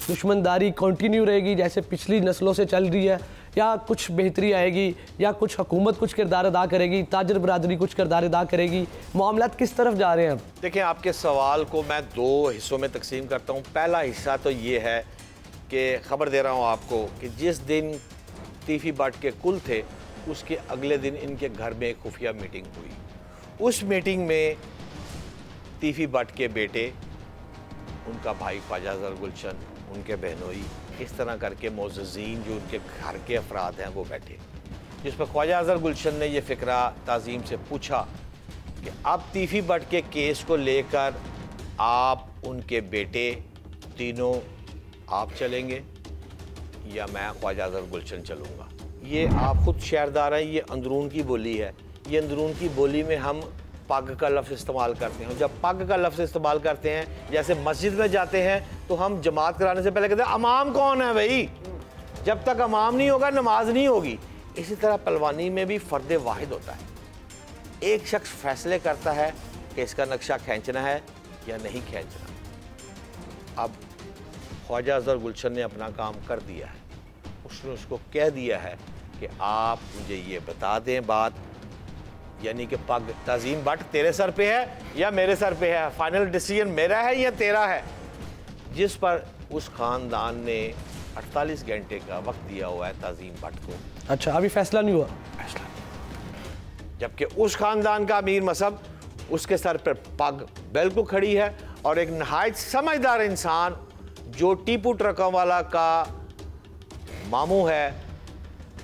दुश्मनदारी continue रहेगी जैसे पिछली नस्लों से चल रही है, या कुछ बेहतरी आएगी, या कुछ हुकूमत कुछ किरदार अदा करेगी, ताजर बरादरी कुछ किरदार अदा करेगी, मामलात किस तरफ जा रहे हैं अब? देखिए, आपके सवाल को मैं 2 हिस्सों में तकसीम करता हूँ। पहला हिस्सा तो ये है कि ख़बर दे रहा हूँ आपको कि जिस दिन तीफी भट्ट के कुल थे उसके अगले दिन इनके घर में एक खुफिया मीटिंग हुई। उस मीटिंग में तीफी भट्ट के बेटे, उनका भाई ख्वाजा अजहर गुलशन, उनके बहनोई, इस तरह करके मोअज़्ज़ीन जो उनके घर के अफराद हैं वो बैठे, जिस पर ख्वाजा अजहर गुलशन ने यह फ़िक्रा ताज़ीम से पूछा कि अब तीफी भट्ट के केस को लेकर आप उनके बेटे तीनों आप चलेंगे या मैं ख्वाजा अजहर गुलशन चलूँगा। ये आप ख़ुद शहरदार हैं, ये अंदरून की बोली है। ये अंदरून की बोली में हम पग का लफ्ज़ इस्तेमाल करते हैं। जब पग का लफ्ज़ इस्तेमाल करते हैं, जैसे मस्जिद में जाते हैं तो हम जमात कराने से पहले कहते हैं अमाम कौन है भाई, जब तक अमाम नहीं होगा नमाज नहीं होगी। इसी तरह पहलवानी में भी फ़र्द वाहिद होता है। एक शख्स फैसले करता है कि इसका नक्शा खींचना है या नहीं खींचना। अब ख्वाजा अजहर गुलशन ने अपना काम कर दिया है। उसने उसको कह दिया है कि आप मुझे ये बता दें बात, यानी कि पग ताज़ीम भट्ट तेरे सर पे है या मेरे सर पे है, फाइनल डिसीजन मेरा है या तेरा है। जिस पर उस ख़ानदान ने 48 घंटे का वक्त दिया हुआ है ताज़ीम भट्ट को। अच्छा, अभी फैसला नहीं हुआ? फैसला नहीं। जबकि उस ख़ानदान का अमीर मसहब, उसके सर पर पग बिल्कुल खड़ी है, और एक नहायत समझदार इंसान जो टीपू ट्रकों का मामू है,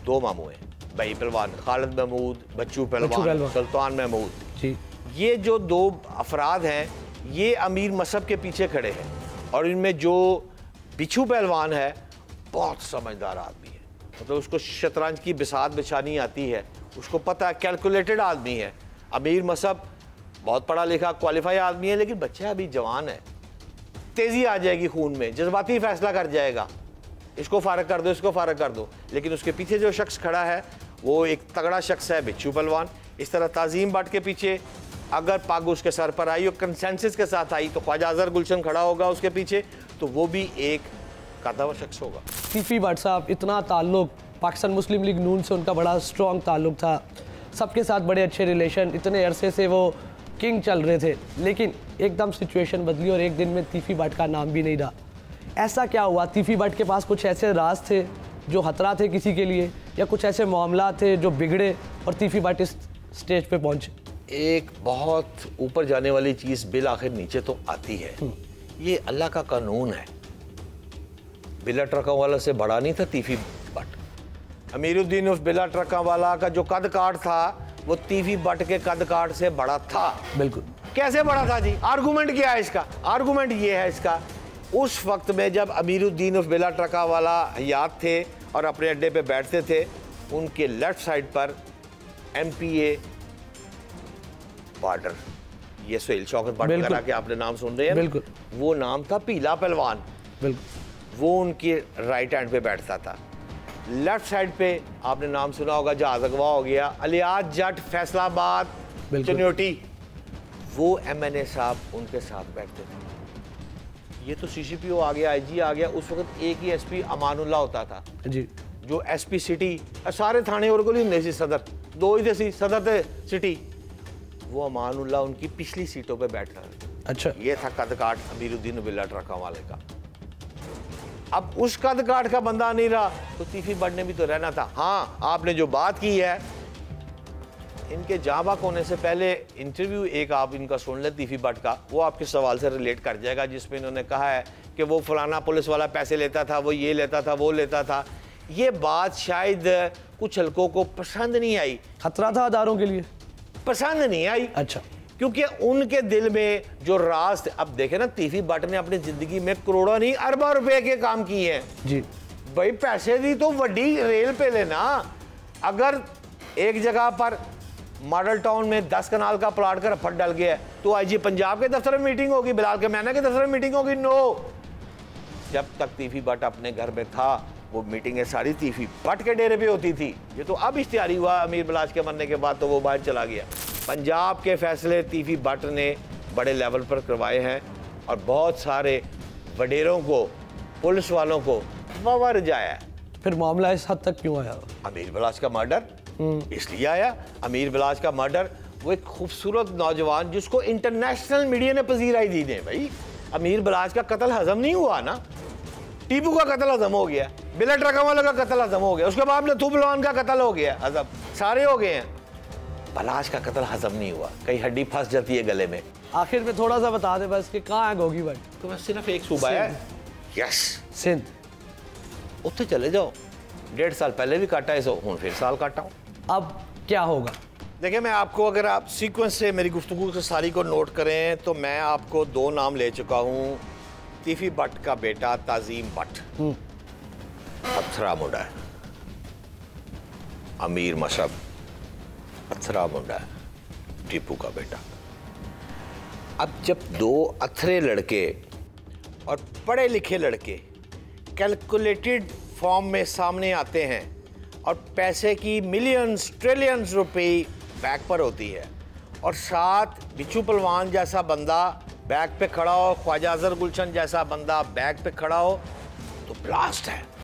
2 मामू हैं, भाई पहलवान खालिद महमूद, बच्चू पहलवान, सुल्तान महमूद जी। ये जो 2 अफराद हैं ये अमीर मसहब के पीछे खड़े हैं, और इनमें जो बिच्छू पहलवान है बहुत समझदार आदमी है। मतलब उसको शतरंज की बिसात बिछानी आती है, उसको पता है, कैलकुलेटेड आदमी है। अमीर मसहब बहुत पढ़ा लिखा क्वालिफाई आदमी है, लेकिन बच्चा अभी जवान है, तेज़ी आ जाएगी खून में, जज्बाती फैसला कर जाएगा, इसको फारग कर दो, इसको फारग कर दो। लेकिन उसके पीछे जो शख्स खड़ा है वो एक तगड़ा शख्स है, बिच्छू पहलवान। इस तरह ताज़ीम भट्ट के पीछे अगर पग उसके सर पर आई और कंसेंसस के साथ आई तो ख्वाजा अजहर गुलशन खड़ा होगा उसके पीछे, तो वो भी एक कदावर शख्स होगा। तीफी भट्ट साहब, इतना ताल्लुक पाकिस्तान मुस्लिम लीग नून से उनका बड़ा स्ट्रॉन्ग ताल्लुक था, सबके साथ बड़े अच्छे रिलेशन, इतने अरसे से वो किंग चल रहे थे, लेकिन एकदम सिचुएशन बदली और एक दिन में तीफी भट्ट का नाम भी नहीं रहा। ऐसा क्या हुआ? तीफी भट्ट के पास कुछ ऐसे राज थे जो खतरा थे किसी के लिए, या कुछ ऐसे मामला थे जो बिगड़े और तीफी भट्ट इस स्टेज पे पहुंचे? एक बहुत ऊपर जाने वाली चीज़ बिल आखिर नीचे तो आती है। ये अल्लाह का कानून है। बिला ट्रकों वाला से बड़ा नहीं था तीफी भट्ट। अमीरुद्दीन उस बिला ट्रकों वाला का जो कद काट था वो तीफी भट्ट के कद काट से बड़ा था। बिल्कुल। कैसे बड़ा था जी? आर्गूमेंट क्या है इसका? आर्गूमेंट ये है इसका, उस वक्त में जब अमीरुद्दीन उस बिला ट्रका वाला हयात थे और अपने अड्डे पे बैठते थे, उनके लेफ्ट साइड पर MPA बॉर्डर, ये सुहेल शौकत भट्ट वगैरह के आपने नाम सुन रहे हैं, बिल्कुल, वो नाम था पीला पहलवान। बिल्कुल, वो उनके राइट हैंड पे बैठता था। लेफ्ट साइड पे आपने नाम सुना होगा, जहाज अगवा हो गया, अलियाज जट फैसलाबाद चन्योटी, वो MNA साहब उनके साथ बैठते थे। ये तो CCPO आ गया, IG आ गया, उस वक्त एक ही SP अमानुल्लाह होता था जी, जो SP सिटी, सारे थाने और को नहीं सी सदर, 2 ही थे, सदर थे सिटी, वो अमानुल्लाह उनकी पिछली सीटों पे बैठ रहा है। अच्छा, ये था कदकाठ अमीरुद्दीन बिला ट्रका वाले का। अब उस कदकाठ का बंदा नहीं रहा तो तीफी भट्ट ने भी तो रहना था। हाँ, आपने जो बात की है, इनके जाबाक होने से पहले इंटरव्यू एक आप इनका सुन ले तीफी भट्ट का, वो आपके सवाल से रिलेट कर जाएगा, जिसमें इन्होंने कहा है कि वो फलाना पुलिस वाला पैसे लेता था, वो ये लेता था, वो लेता था। ये बात शायद कुछ हल्कों को पसंद नहीं आई। खतरा था अदारों के लिए? पसंद नहीं आई। अच्छा, क्योंकि उनके दिल में जो राज थे, अब देखे ना, तीफी भट्ट ने अपनी जिंदगी में करोड़ों नहीं अरबों रुपए के काम किए हैं जी। भाई, पैसे दी तो वड्डी रेल पे लेना। अगर एक जगह पर मॉडल टाउन में 10 कनाल का प्लाट का रफट डल गया है तो IG पंजाब के दफ्तर में मीटिंग होगी, बिलाल के मैना के दफ्तर में मीटिंग होगी? नो। जब तक तीफी भट्ट अपने घर में था वो मीटिंगें सारी तीफी भट्ट के डेरे पे होती थी। ये तो अब इश्तिहारी हुआ अमीर बलाच के मरने के बाद, तो वो बाहर चला गया। पंजाब के फैसले तीफी भट्ट ने बड़े लेवल पर करवाए हैं और बहुत सारे वडेरों को पुलिस वालों को वाह रजाया। फिर मामला इस हद तक क्यों आया? अमीर बलाज का मर्डर इसलिए आया। अमीर बलाज का मर्डर, वो एक खूबसूरत नौजवान जिसको इंटरनेशनल मीडिया ने पजीराई दी ने। भाई अमीर बलाज का कत्ल हजम नहीं हुआ ना, टीपू का कत्ल हजम हो गया, बिला ट्रक वाले का कत्ल हजम हो गया, उसके बाद लथू पहलवान का कत्ल हो गया हजम, सारे हो गए हैं। बलाज का कत्ल हजम नहीं हुआ, कहीं हड्डी फंस जाती है गले में। आखिर में थोड़ा सा बता दे बस कि कहाँ है गोगी भट्ट? तो बस सिर्फ एक सूबा है, यस सिंध। उत्थे चले जाओ। 1.5 साल पहले भी काटा है, हूँ फिर साल काटा हूँ। अब क्या होगा? देखिए, मैं आपको, अगर आप सीक्वेंस से मेरी गुफ्तगू से सारी को नोट करें तो मैं आपको 2 नाम ले चुका हूँ। तीफी भट्ट का बेटा ताजीम भट्ट, पत्थरा मुंडा है। अमीर मशब, पत्थरा मुंडा है, टीपू का बेटा। अब जब 2 अथरे लड़के और पढ़े लिखे लड़के कैलकुलेटेड फॉर्म में सामने आते हैं और पैसे की मिलियंस ट्रिलियंस रुपए बैक पर होती है, और साथ बिच्छू पहलवान जैसा बंदा बैक पे खड़ा हो, ख्वाजा अजहर गुलशन जैसा बंदा बैक पे खड़ा हो, तो ब्लास्ट है।